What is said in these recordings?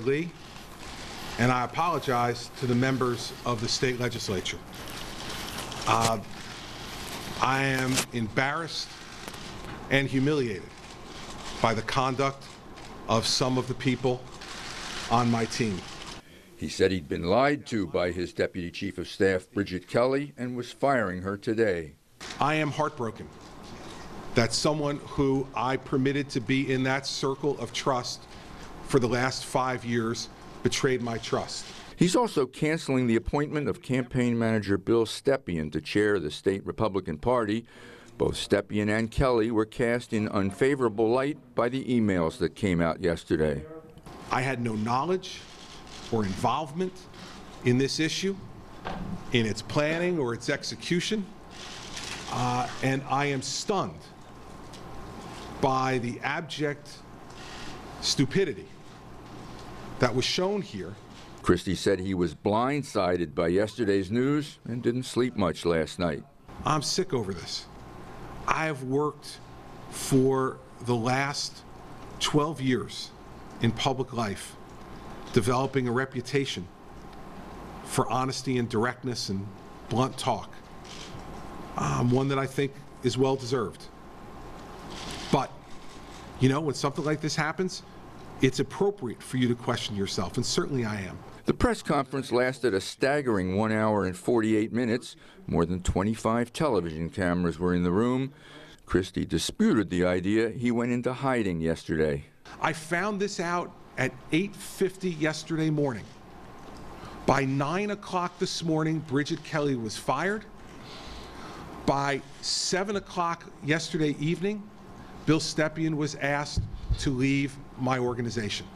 Fort Lee, and I apologize to the members of the state legislature. I am embarrassed and humiliated by the conduct of some of the people on my team. He said he'd been lied to by his Deputy Chief of Staff, Bridget Kelly, and was firing her today. I am heartbroken that someone who I permitted to be in that circle of trust for the last 5 years betrayed my trust. He's also canceling the appointment of campaign manager Bill Stepien to chair the state Republican Party. Both Stepien and Kelly were cast in unfavorable light by the emails that came out yesterday. I had no knowledge or involvement in this issue, in its planning or its execution, and I am stunned by the abject stupidity that was shown here. Christie said he was blindsided by yesterday's news and didn't sleep much last night. I'm sick over this. I have worked for the last 12 years in public life, developing a reputation for honesty and directness and blunt talk, one that I think is well deserved. But, you know, when something like this happens, it's appropriate for you to question yourself, and certainly I am. The press conference lasted a staggering 1 hour and 48 minutes. More than 25 television cameras were in the room. Christie disputed the idea he went into hiding yesterday. I found this out at 8:50 yesterday morning. By 9 o'clock this morning, Bridget Kelly was fired. By 7 o'clock yesterday evening, Bill Stepien was asked to leave my organization.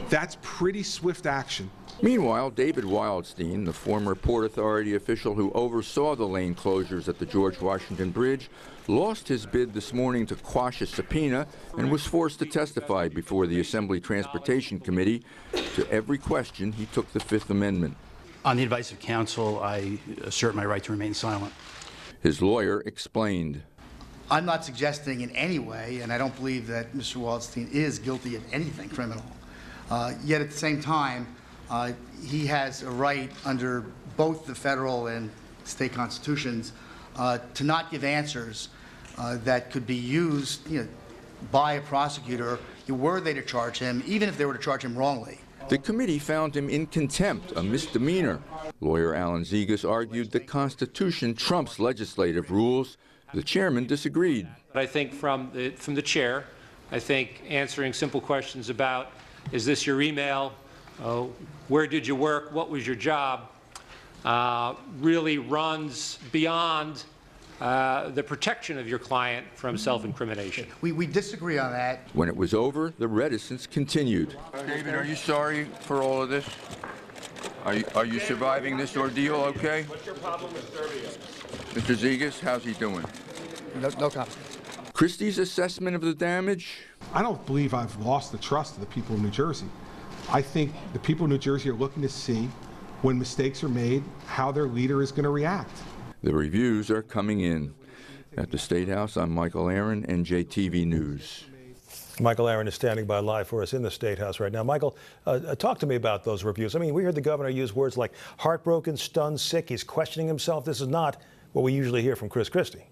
That's pretty swift action. Meanwhile, David Wildstein, the former Port Authority official who oversaw the lane closures at the George Washington Bridge, lost his bid this morning to quash a subpoena and was forced to testify before the Assembly Transportation Committee. To every question, he took the Fifth Amendment. On the advice of counsel, I assert my right to remain silent. His lawyer explained. I'm not suggesting in any way, and I don't believe that Mr. Wildstein is guilty of anything criminal. Yet at the same time, he has a right under both the federal and state constitutions to not give answers that could be used, by a prosecutor were they to charge him, even if they were to charge him wrongly. The committee found him in contempt, a misdemeanor. Lawyer Alan Zegas argued the Constitution trumps legislative rules. The chairman disagreed. I think from the chair, I think answering simple questions about, is this your email? Where did you work? What was your job? Really runs beyond the protection of your client from self-incrimination. We disagree on that. When it was over, the reticence continued. David, are you sorry for all of this? Are you surviving this ordeal okay? What's your problem with Serbia? Mr. Zegas, how's he doing? No comment. Christie's assessment of the damage? I don't believe I've lost the trust of the people of New Jersey. I think the people of New Jersey are looking to see, when mistakes are made, how their leader is going to react. The reviews are coming in. At the State House, I'm Michael Aaron, NJTV News. Michael Aaron is standing by live for us in the State House right now. Michael, talk to me about those reviews. I mean, we heard the governor use words like heartbroken, stunned, sick. He's questioning himself. This is not what we usually hear from Chris Christie.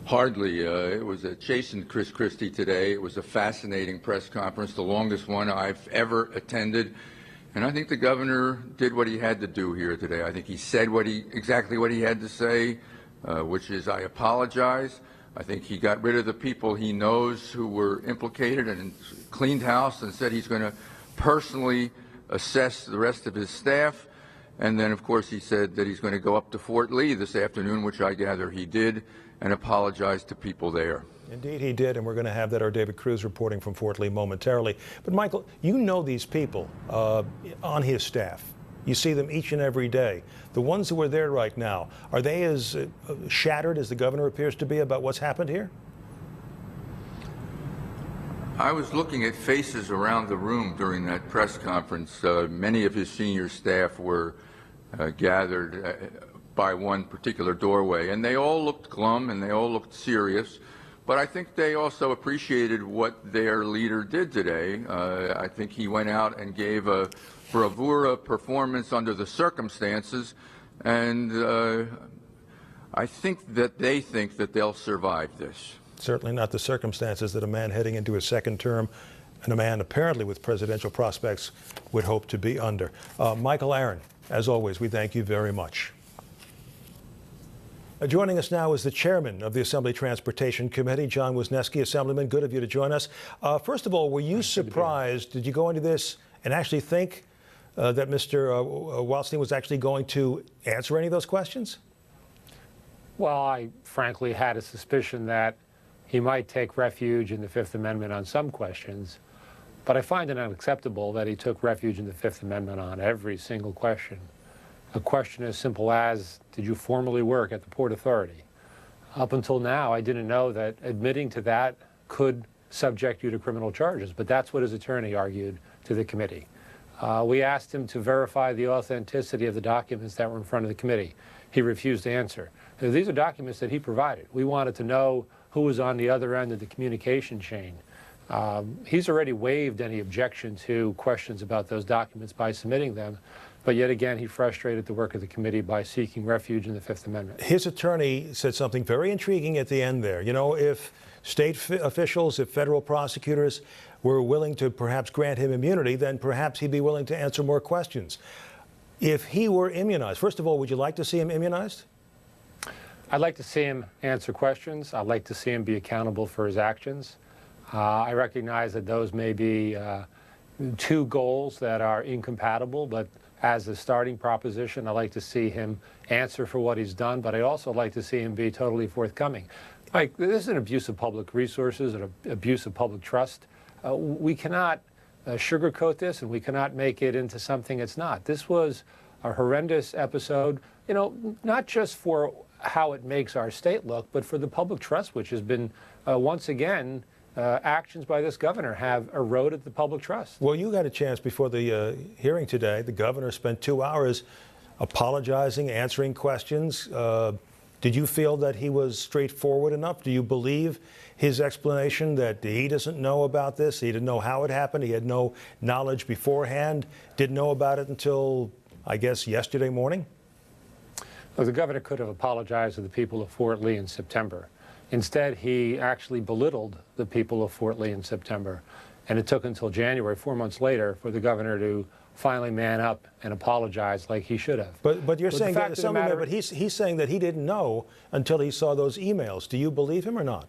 Hardly. It was a chastened Chris Christie today. It was a fascinating press conference, the longest one I've ever attended. And I think the governor did what he had to do here today. I think he said exactly what he had to say, which is, I apologize. I think he got rid of the people he knows who were implicated and cleaned house and said he's going to personally assess the rest of his staff. And then, of course, he said that he's going to go up to Fort Lee this afternoon, which I gather he did, and apologize to people there. Indeed he did, and we're going to have that. Our David Cruz reporting from Fort Lee momentarily. But, Michael, you know these people on his staff. You see them each and every day. The ones who are there right now, are they as shattered as the governor appears to be about what's happened here? I was looking at faces around the room during that press conference. Many of his senior staff were gathered by one particular doorway, and they all looked glum and they all looked serious. But I think they also appreciated what their leader did today. I think he went out and gave a bravura performance under the circumstances, and I think that they think that they'll survive this. Certainly not the circumstances that a man heading into his second term and a man apparently with presidential prospects would hope to be under. Michael Aaron, as always, we thank you very much. Joining us now is the chairman of the Assembly Transportation Committee, John Wisniewski. Assemblyman, good of you to join us. First of all, were you surprised, did you go into this and actually think that Mr. Wildstein was actually going to answer any of those questions? Well, I frankly had a suspicion that he might take refuge in the Fifth Amendment on some questions, but I find it unacceptable that he took refuge in the Fifth Amendment on every single question. A question as simple as, did you formerly work at the Port Authority? Up until now, I didn't know that admitting to that could subject you to criminal charges, but that's what his attorney argued to the committee. We asked him to verify the authenticity of the documents that were in front of the committee. He refused to answer. These are documents that he provided. We wanted to know who was on the other end of the communication chain. He's already waived any objection to questions about those documents by submitting them, but yet again, he frustrated the work of the committee by seeking refuge in the Fifth Amendment. His attorney said something very intriguing at the end there. You know, if state officials, if federal prosecutors were willing to perhaps grant him immunity, then perhaps he'd be willing to answer more questions. If he were immunized, first of all, would you like to see him immunized? I'd like to see him answer questions. I'd like to see him be accountable for his actions. I recognize that those may be two goals that are incompatible, but as a starting proposition, I'd like to see him answer for what he's done, but I'd also like to see him be totally forthcoming. Mike, this is an abuse of public resources, an abuse of public trust. We cannot sugarcoat this, and we cannot make it into something it's not. This was a horrendous episode, you know, not just for how it makes our state look, but for the public trust, which has been, once again, actions by this governor have eroded the public trust. Well, you got a chance before the hearing today. The governor spent 2 hours apologizing, answering questions. Did you feel that he was straightforward enough? Do you believe his explanation that he doesn't know about this? He didn't know how it happened. He had no knowledge beforehand, didn't know about it until, I guess, yesterday morning? Well, the governor could have apologized to the people of Fort Lee in September. Instead, he actually belittled the people of Fort Lee in September. And it took until January, 4 months later, for the governor to finally man up and apologize like he should have. But you're saying that but he's saying that he didn't know until he saw those emails. Do you believe him or not?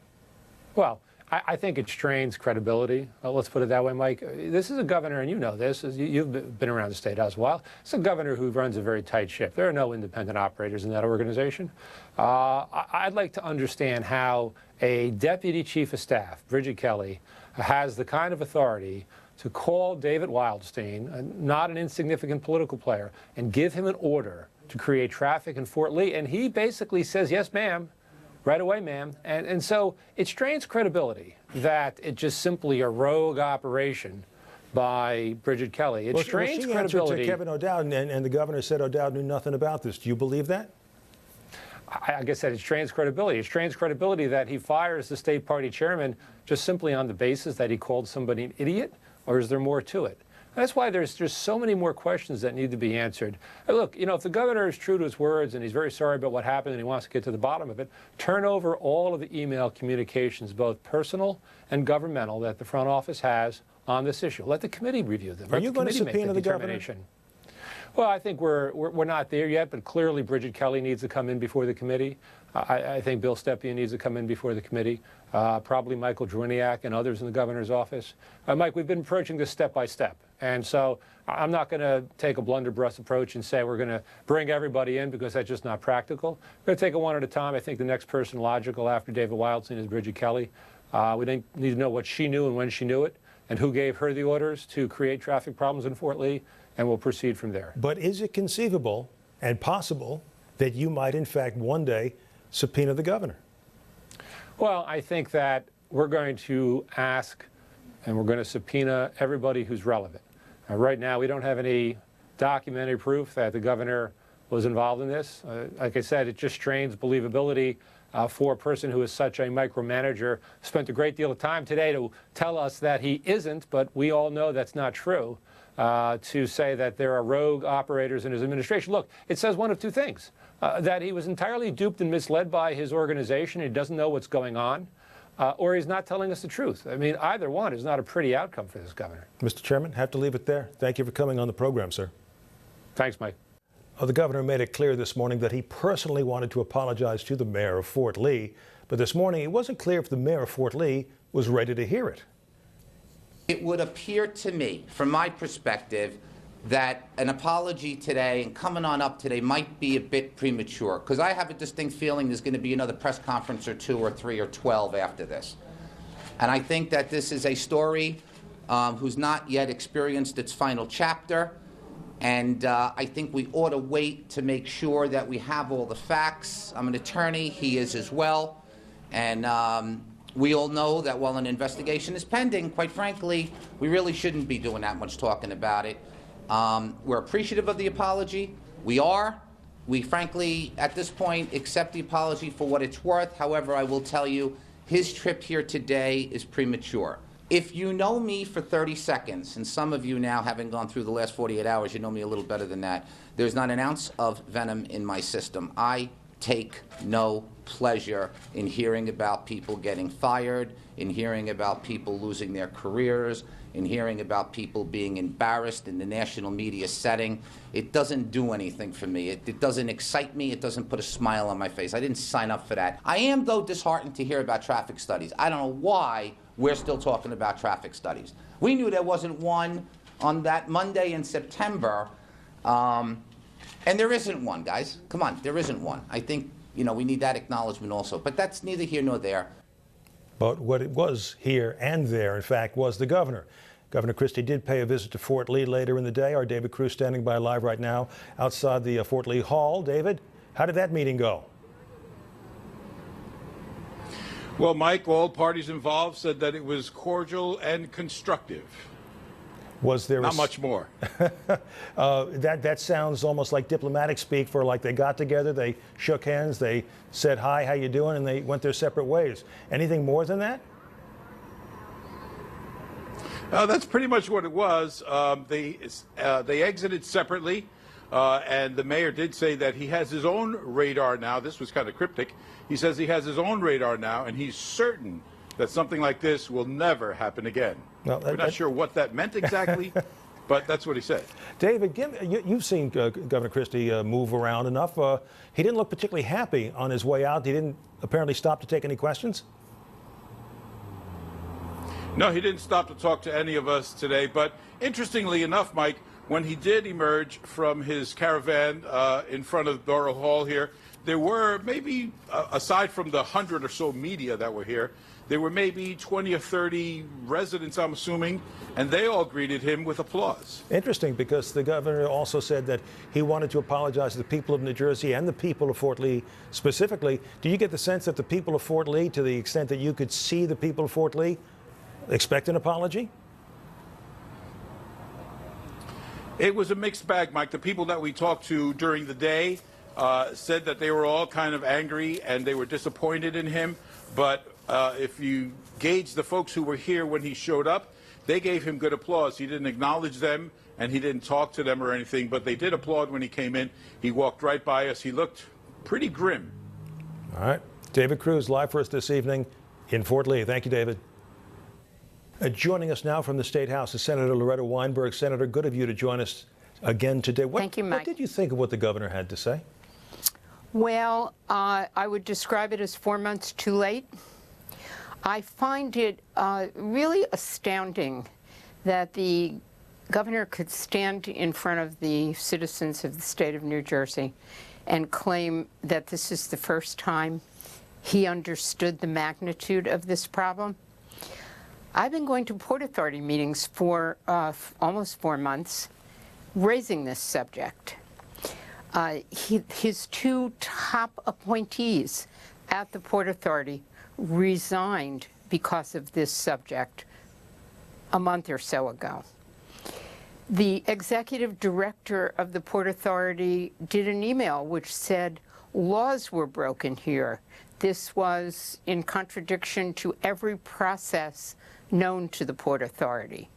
Well, I think it strains credibility. Let's put it that way, Mike. This is a governor, and you know this, you've been around the State House a while. It's a governor who runs a very tight ship. There are no independent operators in that organization. I'd like to understand how a deputy chief of staff, Bridget Kelly, has the kind of authority to call David Wildstein, not an insignificant political player, and give him an order to create traffic in Fort Lee. And he basically says, yes, ma'am. Right away, ma'am. And so it strains credibility that it's just simply a rogue operation by Bridget Kelly. It strains credibility. To Kevin O'Dowd, and the governor said O'Dowd knew nothing about this. Do you believe that? Like I said, it strains credibility. It strains credibility that he fires the state party chairman just simply on the basis that he called somebody an idiot, or is there more to it? That's why there's just so many more questions that need to be answered. Hey, look, you know, if the governor is true to his words and he's very sorry about what happened and he wants to get to the bottom of it, turn over all of the email communications, both personal and governmental, that the front office has on this issue. Let the committee review them. Are you going to subpoena the governor? Well, I think we're not there yet, but clearly Bridget Kelly needs to come in before the committee. I think Bill Stepien needs to come in before the committee, probably Michael Druniak and others in the governor's office. Mike, we've been approaching this step by step. And so I'm not going to take a blunderbuss approach and say we're going to bring everybody in, because that's just not practical. We're going to take it one at a time. I think the next person logical after David Wildstein is Bridget Kelly. We need to know what she knew and when she knew it, and who gave her the orders to create traffic problems in Fort Lee, and we'll proceed from there. But is it conceivable and possible that you might, in fact, one day subpoena the governor? Well, I think that we're going to ask and we're going to subpoena everybody who's relevant. Right now, we don't have any documentary proof that the governor was involved in this. Like I said, it just strains believability for a person who is such a micromanager. Spent a great deal of time today to tell us that he isn't, but we all know that's not true. To say that there are rogue operators in his administration. Look, it says one of two things. That he was entirely duped and misled by his organization, he doesn't know what's going on, or he's not telling us the truth. I mean, either one is not a pretty outcome for this governor. Mr. Chairman, have to leave it there. Thank you for coming on the program, sir. Thanks, Mike. The governor made it clear this morning that he personally wanted to apologize to the mayor of Fort Lee, but this morning it wasn't clear if the mayor of Fort Lee was ready to hear it. It would appear to me, from my perspective, that an apology today and coming on up today might be a bit premature, because I have a distinct feeling there's going to be another press conference or 2 or 3 or 12 after this. And I think that this is a story who's not yet experienced its final chapter, and I think we ought to wait to make sure that we have all the facts. I'm an attorney, he is as well, and we all know that while an investigation is pending, quite frankly, we really shouldn't be doing that much talking about it. We're appreciative of the apology. We are. We frankly, at this point, accept the apology for what it's worth. However, I will tell you, his trip here today is premature. If you know me for 30 seconds, and some of you now, having gone through the last 48 hours, you know me a little better than that, there's not an ounce of venom in my system. I take no pleasure in hearing about people getting fired, in hearing about people losing their careers, in hearing about people being embarrassed in the national media setting. It doesn't do anything for me. It doesn't excite me. It doesn't put a smile on my face. I didn't sign up for that. I am, though, disheartened to hear about traffic studies. I don't know why we're still talking about traffic studies. We knew there wasn't one on that Monday in September, and there isn't one, guys. Come on, there isn't one. I think, we need that acknowledgement also. But that's neither here nor there. But what it was here and there, in fact, was the governor. Governor Christie did pay a visit to Fort Lee later in the day. Our David Cruz standing by live right now outside the Fort Lee Hall. David, how did that meeting go? Well, Mike, all parties involved said that it was cordial and constructive. Was there not much more? That sounds almost like diplomatic speak for like they got together, they shook hands, they said, hi, how you doing, and they went their separate ways. Anything more than that? That's pretty much what it was. They exited separately, and the mayor did say that he has his own radar now. This was kind of cryptic. He says he has his own radar now, and he's certain that something like this will never happen again. No, we're not sure what that meant exactly, but that's what he said. David, you've seen Governor Christie move around enough. He didn't look particularly happy on his way out. He didn't apparently stop to take any questions? No, he didn't stop to talk to any of us today. But interestingly enough, Mike, when he did emerge from his caravan in front of Borough Hall here, there were maybe, aside from the 100 or so media that were here, there were maybe 20 or 30 residents, I'm assuming, and they all greeted him with applause. Interesting, because the governor also said that he wanted to apologize to the people of New Jersey and the people of Fort Lee specifically. Do you get the sense that the people of Fort Lee, to the extent that you could see the people of Fort Lee, expect an apology? It was a mixed bag, Mike. The people that we talked to during the day said that they were all kind of angry and they were disappointed in him. But if you gauge the folks who were here when he showed up, they gave him good applause. He didn't acknowledge them and he didn't talk to them or anything, but they did applaud when he came in. He walked right by us. He looked pretty grim. All right. David Cruz, live for us this evening in Fort Lee. Thank you, David. Joining us now from the State House is Senator Loretta Weinberg. Senator, good of you to join us again today. Thank you, Mike. What did you think of what the governor had to say? Well, I would describe it as 4 months too late. I find it really astounding that the governor could stand in front of the citizens of the state of New Jersey and claim that this is the first time he understood the magnitude of this problem. I've been going to Port Authority meetings for almost 4 months, raising this subject. His two top appointees at the Port Authority resigned because of this subject a month or so ago. The executive director of the Port Authority did an email which said laws were broken here, this was in contradiction to every process known to the Port Authority.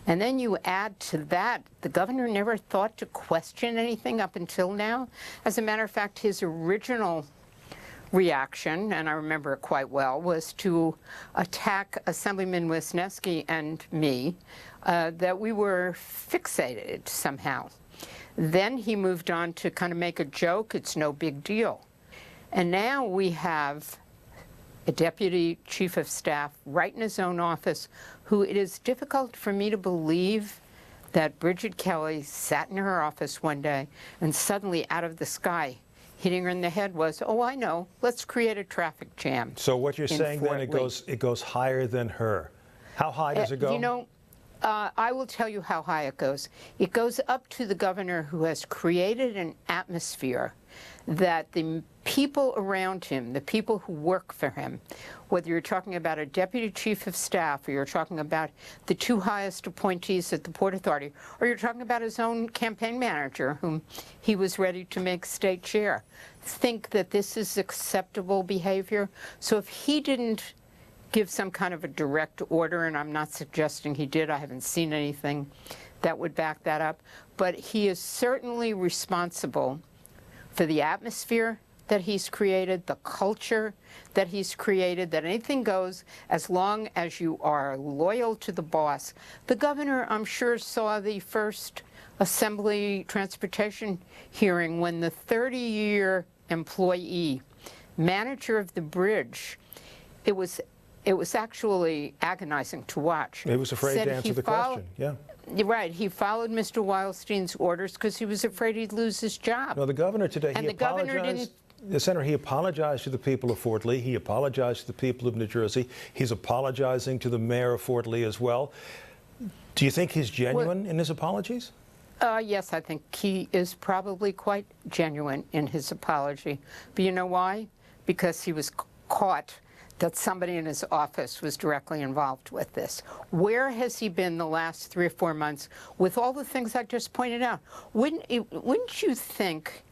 And then you add to that, the governor never thought to question anything up until now. As a matter of fact, his original reaction, and I remember it quite well, was to attack Assemblyman Wisniewski and me, that we were fixated somehow. Then he moved on to kind of make a joke, it's no big deal. And now we have a deputy chief of staff right in his own office who it is difficult for me to believe that Bridget Kelly sat in her office one day and suddenly out of the sky hitting her in the head was, oh, I know, let's create a traffic jam. So what you're saying then, it goes higher than her. How high does it go? You know, I will tell you how high it goes. It goes up to the governor who has created an atmosphere that the people around him, the people who work for him, whether you're talking about a deputy chief of staff or you're talking about the two highest appointees at the Port Authority, or you're talking about his own campaign manager, whom he was ready to make state chair, think that this is acceptable behavior. So if he didn't give some kind of a direct order, and I'm not suggesting he did, I haven't seen anything that would back that up, but he is certainly responsible for the atmosphere that he's created, the culture that he's created, that anything goes as long as you are loyal to the boss. The governor, I'm sure, saw the first Assembly Transportation hearing when the 30-year employee, manager of the bridge, it was actually agonizing to watch. He was afraid to answer the question, yeah. Right, he followed Mr. Wildstein's orders because he was afraid he'd lose his job. No, the governor today, and he apologized. Senator, he apologized to the people of Fort Lee. He apologized to the people of New Jersey. He's apologizing to the mayor of Fort Lee as well. Do you think he's genuine in his apologies? Yes, I think he is probably quite genuine in his apology. But you know why? Because he was caught that somebody in his office was directly involved with this. Where has he been the last 3 or 4 months with all the things I just pointed out? Wouldn't you think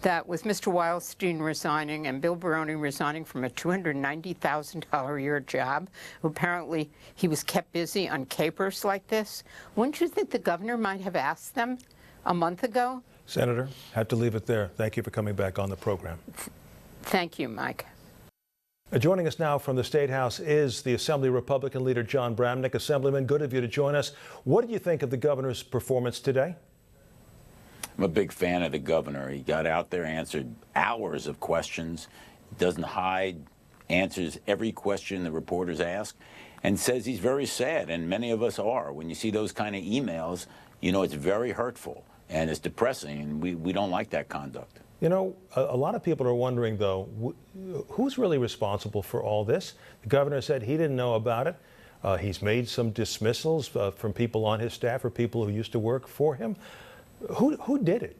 that with Mr. Wildstein resigning and Bill Baroni resigning from a $290,000 a year job, apparently he was kept busy on capers like this, wouldn't you think the governor might have asked them a month ago? Senator, have to leave it there. Thank you for coming back on the program. Thank you, Mike. Joining us now from the State House is the Assembly Republican leader, John Bramnick. Assemblyman, good of you to join us. What do you think of the governor's performance today? I'm a big fan of the governor. He got out there, answered hours of questions, doesn't hide, answers every question the reporters ask, and says he's very sad, and many of us are. When you see those kind of emails, you know it's very hurtful and it's depressing, and we don't like that conduct. You know, a lot of people are wondering, though, who's really responsible for all this? The governor said he didn't know about it. He's made some dismissals from people on his staff or people who used to work for him. Who did it?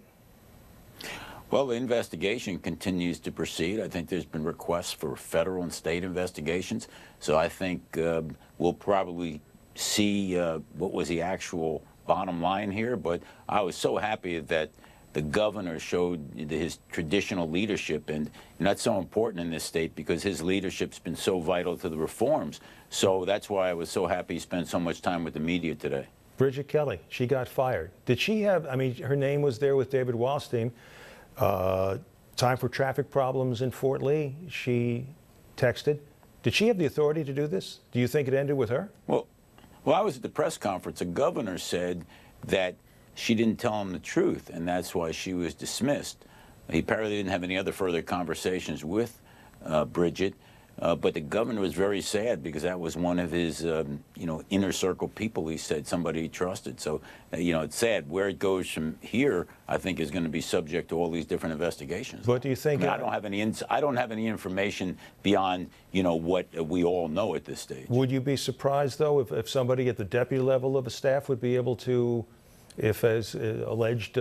Well, the investigation continues to proceed. I think there's been requests for federal and state investigations. So I think we'll probably see what was the actual bottom line here. But I was so happy that the governor showed his traditional leadership, and that's so important in this state because his leadership's been so vital to the reforms. So that's why I was so happy he spent so much time with the media today. Bridget Kelly, she got fired. Did she have, I mean, her name was there with David Wildstein. Time for traffic problems in Fort Lee, she texted. Did she have the authority to do this? Do you think it ended with her? Well, I was at the press conference. The governor said that she didn't tell him the truth, and that's why she was dismissed. He apparently didn't have any other further conversations with Bridget, but the governor was very sad because that was one of his, inner circle people. He said somebody he trusted. So, it's sad. Where it goes from here, I think, is going to be subject to all these different investigations. What do you think? I don't have any information beyond, what we all know at this stage. Would you be surprised, though, if somebody at the deputy level of a staff would be able to, if as alleged,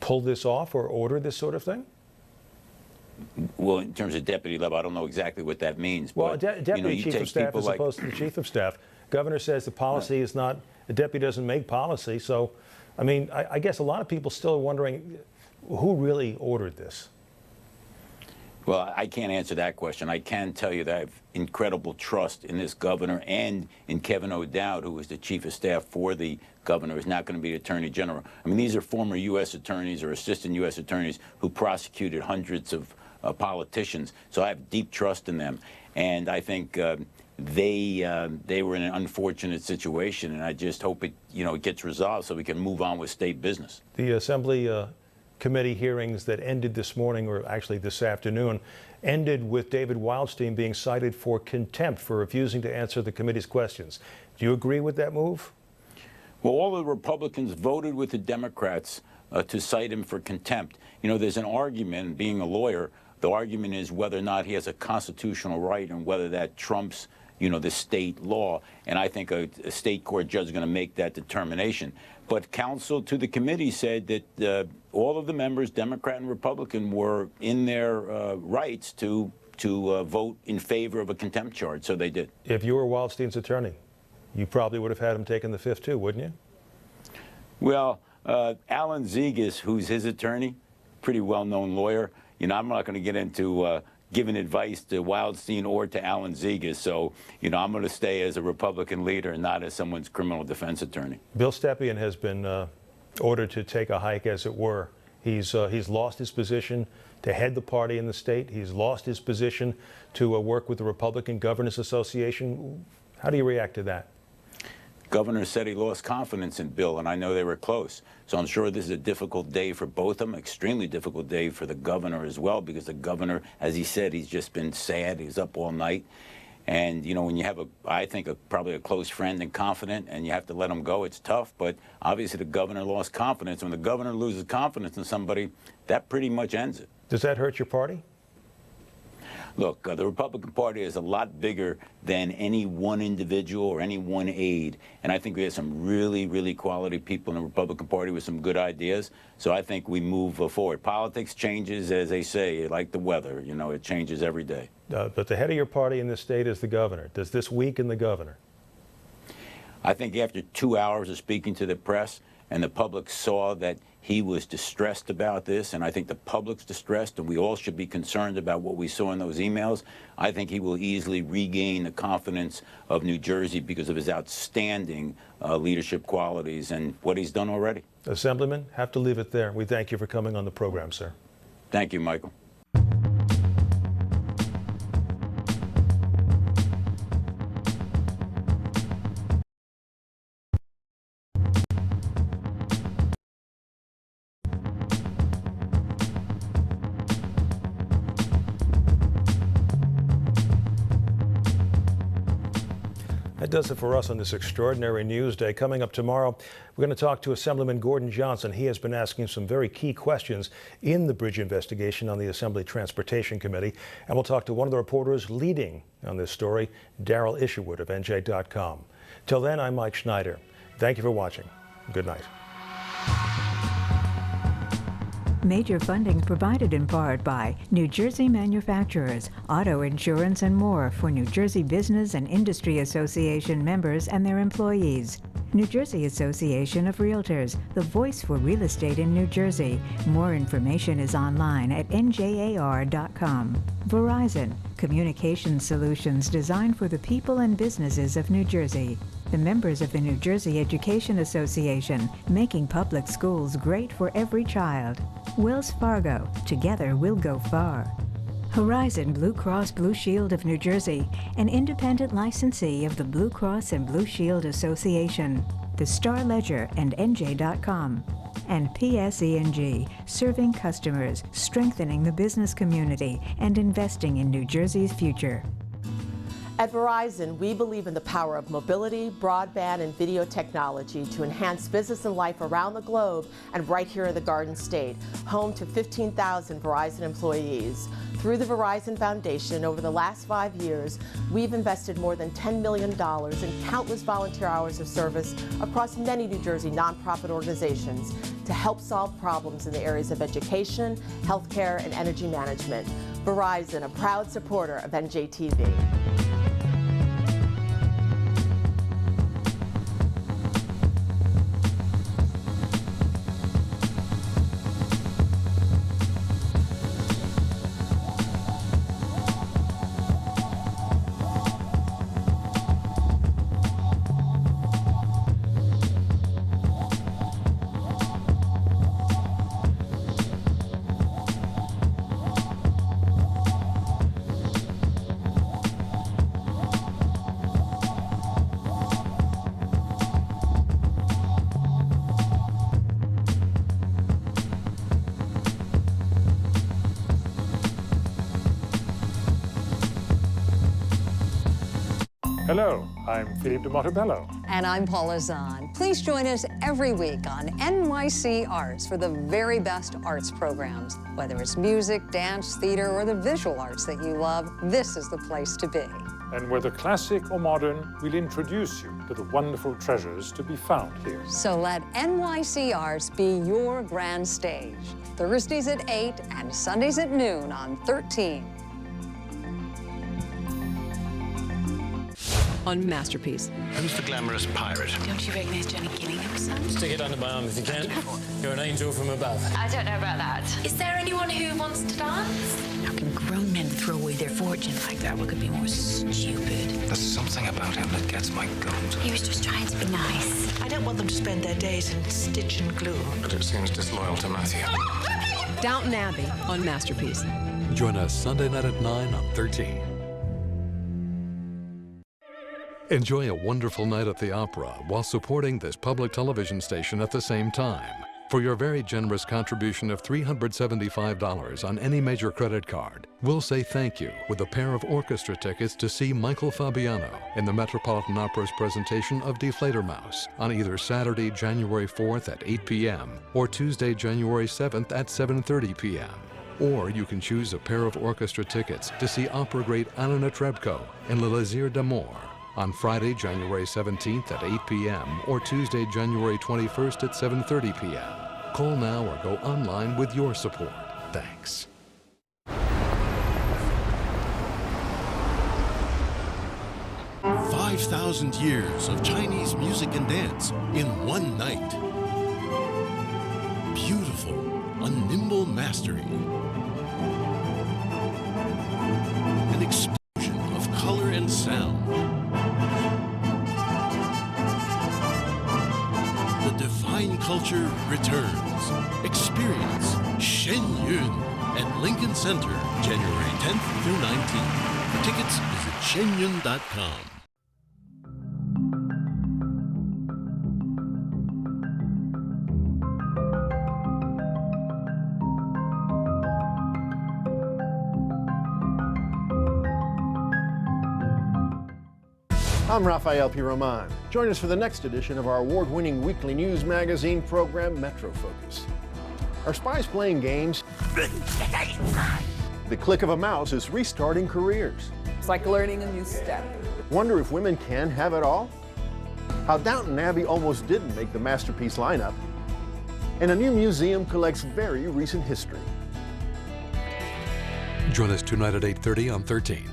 pull this off or order this sort of thing? Well, in terms of deputy level, I don't know exactly what that means. Well, but, deputy you chief take of staff people as like, opposed to the chief of staff. Governor says the policy is not, the deputy doesn't make policy. So, I mean, I guess a lot of people still are wondering who really ordered this. Well, I can't answer that question. I can tell you that I have incredible trust in this governor and in Kevin O'Dowd, who was the chief of staff for the governor, who's not going to be attorney general. I mean, these are former U.S. attorneys or assistant U.S. attorneys who prosecuted hundreds of politicians. So I have deep trust in them. And I think they were in an unfortunate situation, and I just hope it gets resolved so we can move on with state business. The Assembly committee hearings that ended this morning, or actually this afternoon, ended with David Wildstein being cited for contempt for refusing to answer the committee's questions. Do you agree with that move? Well, all the Republicans voted with the Democrats to cite him for contempt. You know, there's an argument, being a lawyer, the argument is whether or not he has a constitutional right and whether that trumps, the state law. And I think a state court judge is going to make that determination. But counsel to the committee said that all of the members, Democrat and Republican, were in their rights to vote in favor of a contempt charge, so they did. If you were Wildstein's attorney, you probably would have had him taken the fifth too, wouldn't you? Well, Alan Zegas, who's his attorney, pretty well-known lawyer, I'm not going to get into giving advice to Wildstein or to Alan Zegas, so I'm going to stay as a Republican leader and not as someone's criminal defense attorney. Bill Stepien has been ordered to take a hike, as it were. He's lost his position to head the party in the state. He's lost his position to work with the Republican Governors Association. How do you react to that? Governor said he lost confidence in Bill, and I know they were close. So I'm sure this is a difficult day for both of them, extremely difficult day for the governor as well, because the governor, as he said, he's just been sad. He's up all night. And, when you have, I think, probably a close friend and confident, and you have to let him go, it's tough. But obviously the governor lost confidence. When the governor loses confidence in somebody, that pretty much ends it. Does that hurt your party? Look, the Republican Party is a lot bigger than any one individual or any one aide. And I think we have some really, really quality people in the Republican Party with some good ideas. So I think we move forward. Politics changes, as they say, like the weather. It changes every day. But the head of your party in this state is the governor. Does this weaken the governor? I think after 2 hours of speaking to the press, and the public saw that he was distressed about this, and I think the public's distressed, and we all should be concerned about what we saw in those emails. I think he will easily regain the confidence of New Jersey because of his outstanding leadership qualities and what he's done already. Assemblyman, have to leave it there. We thank you for coming on the program, sir. Thank you, Michael. That does it for us on this extraordinary news day. Coming up tomorrow, we're going to talk to Assemblyman Gordon Johnson. He has been asking some very key questions in the bridge investigation on the Assembly Transportation Committee. And we'll talk to one of the reporters leading on this story, Daryl Isherwood of NJ.com. Till then, I'm Mike Schneider. Thank you for watching. Good night. Major funding provided in part by New Jersey manufacturers, auto insurance, and more for New Jersey Business and Industry Association members and their employees. New Jersey Association of Realtors, the voice for real estate in New Jersey. More information is online at njar.com. Verizon, communication solutions designed for the people and businesses of New Jersey. The members of the New Jersey Education Association, making public schools great for every child. Wells Fargo, together we'll go far. Horizon Blue Cross Blue Shield of New Jersey, an independent licensee of the Blue Cross and Blue Shield Association, the Star Ledger and NJ.com, and PSE&G, serving customers, strengthening the business community, and investing in New Jersey's future. At Verizon, we believe in the power of mobility, broadband, and video technology to enhance business and life around the globe and right here in the Garden State, home to 15,000 Verizon employees. Through the Verizon Foundation, over the last 5 years, we've invested more than $10 million in countless volunteer hours of service across many New Jersey nonprofit organizations to help solve problems in the areas of education, healthcare, and energy management. Verizon, a proud supporter of NJTV. Hello, I'm Philippe de Montebello. And I'm Paula Zahn. Please join us every week on NYC Arts for the very best arts programs. Whether it's music, dance, theater, or the visual arts that you love, this is the place to be. And whether classic or modern, we'll introduce you to the wonderful treasures to be found here. So let NYC Arts be your grand stage. Thursdays at 8 and Sundays at noon on 13. On Masterpiece. Who's the glamorous pirate? Don't you recognize Johnny Gillingham's son? Stick it under my arm if you can. You're an angel from above. I don't know about that. Is there anyone who wants to dance? How can grown men throw away their fortune like that? What could be more stupid? There's something about him that gets my goat. He was just trying to be nice. I don't want them to spend their days in stitch and glue. But it seems disloyal to Matthew. Downton Abbey on Masterpiece. Join us Sunday night at 9 on 13. Enjoy a wonderful night at the opera while supporting this public television station at the same time. For your very generous contribution of $375 on any major credit card, we'll say thank you with a pair of orchestra tickets to see Michael Fabiano in the Metropolitan Opera's presentation of Die Fledermaus on either Saturday, January 4th at 8 p.m. or Tuesday, January 7th at 7:30 p.m. Or you can choose a pair of orchestra tickets to see opera great Anna Netrebko in Le Lésir d'Amour on Friday, January 17th at 8 p.m. or Tuesday, January 21st at 7:30 p.m. Call now or go online with your support. Thanks. 5,000 years of Chinese music and dance in one night. Beautiful, a nimble mastery. An explosion of color and sound. The divine culture returns. Experience Shen Yun at Lincoln Center, January 10th through 19th. For tickets, visit shenyun.com. I'm Rafael P. Roman. Join us for the next edition of our award-winning weekly news magazine program, Metro Focus. Are spies playing games? The click of a mouse is restarting careers. It's like learning a new step. Wonder if women can have it all? How Downton Abbey almost didn't make the Masterpiece lineup. And a new museum collects very recent history. Join us tonight at 8:30 on 13.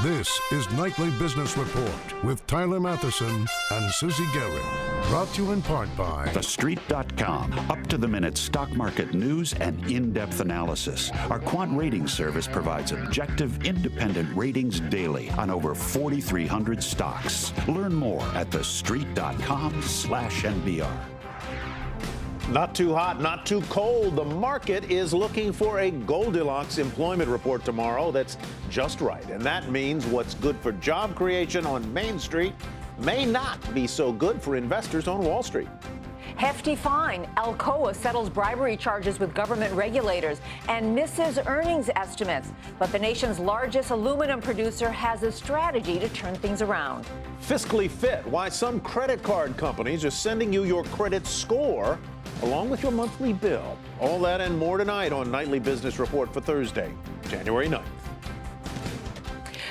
This is Nightly Business Report with Tyler Matheson and Susie Guerin. Brought to you in part by TheStreet.com. Up-to-the-minute stock market news and in-depth analysis. Our quant rating service provides objective, independent ratings daily on over 4,300 stocks. Learn more at TheStreet.com/NBR. Not too hot, not too cold. The market is looking for a Goldilocks employment report tomorrow that's just right. And that means what's good for job creation on Main Street may not be so good for investors on Wall Street. Hefty fine. Alcoa settles bribery charges with government regulators and misses earnings estimates. But the nation's largest aluminum producer has a strategy to turn things around. Fiscally fit, why some credit card companies are sending you your credit score along with your monthly bill. All that and more tonight on Nightly Business Report for Thursday, January 9th.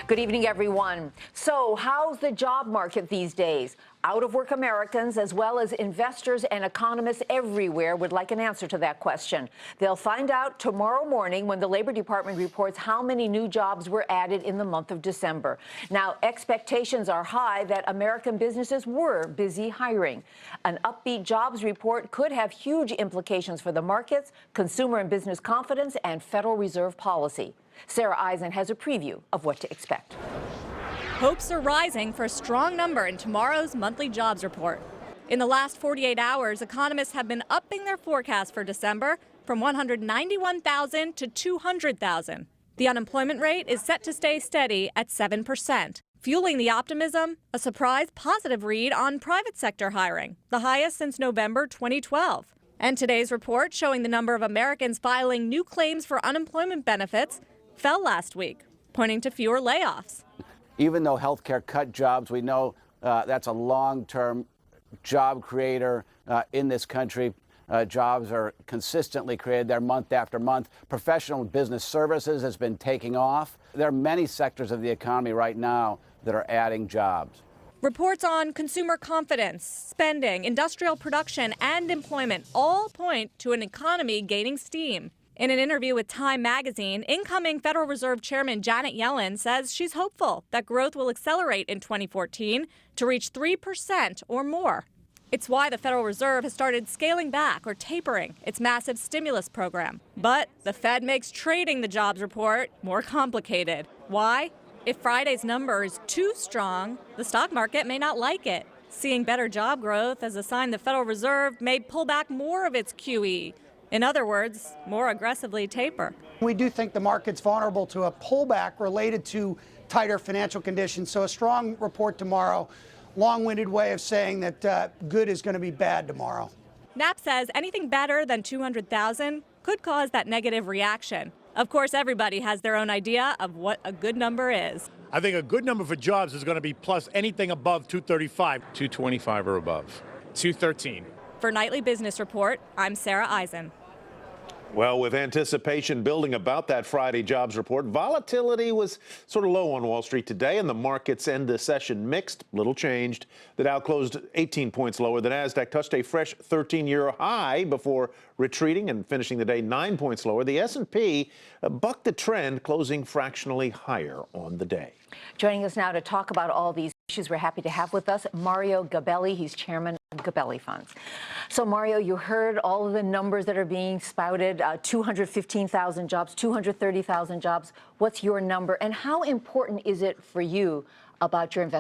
Good evening, everyone. So, how's the job market these days? Out-of-work Americans, as well as investors and economists everywhere, would like an answer to that question. They'll find out tomorrow morning when the Labor Department reports how many new jobs were added in the month of December. Now, expectations are high that American businesses were busy hiring. An upbeat jobs report could have huge implications for the markets, consumer and business confidence, and Federal Reserve policy. Sarah Eisen has a preview of what to expect. Hopes are rising for a strong number in tomorrow's monthly jobs report. In the last 48 hours, economists have been upping their forecast for December from 191,000 to 200,000. The unemployment rate is set to stay steady at 7%. Fueling the optimism, a surprise positive read on private sector hiring, the highest since November 2012. And today's report showing the number of Americans filing new claims for unemployment benefits fell last week, pointing to fewer layoffs. Even though healthcare cut jobs, we know that's a long-term job creator in this country. Jobs are consistently created there month after month. Professional business services has been taking off. There are many sectors of the economy right now that are adding jobs. Reports on consumer confidence, spending, industrial production, and employment all point to an economy gaining steam. In an interview with Time magazine, incoming Federal Reserve Chairman Janet Yellen says she's hopeful that growth will accelerate in 2014 to reach 3% or more. It's why the Federal Reserve has started scaling back or tapering its massive stimulus program. But the Fed makes trading the jobs report more complicated. Why? If Friday's number is too strong, the stock market may not like it, seeing better job growth as a sign the Federal Reserve may pull back more of its QE. In other words, more aggressively taper. We do think the market's vulnerable to a pullback related to tighter financial conditions. So a strong report tomorrow, long-winded way of saying that good is going to be bad tomorrow. Knapp says anything better than 200,000 could cause that negative reaction. Of course, everybody has their own idea of what a good number is. I think a good number for jobs is going to be plus anything above 235. 225 or above. 213. For Nightly Business Report, I'm Sarah Eisen. Well, with anticipation building about that Friday jobs report, volatility was sort of low on Wall Street today, and the markets end the session mixed, little changed. The Dow closed 18 points lower. The Nasdaq touched a fresh 13-year high before retreating and finishing the day 9 points lower. The S&P bucked the trend, closing fractionally higher on the day. Joining us now to talk about all these issues, we're happy to have with us Mario Gabelli. He's chairman of Gabelli Funds. So, Mario, you heard all of the numbers that are being spouted, 215,000 jobs, 230,000 jobs. What's your number, and how important is it for you about your investment?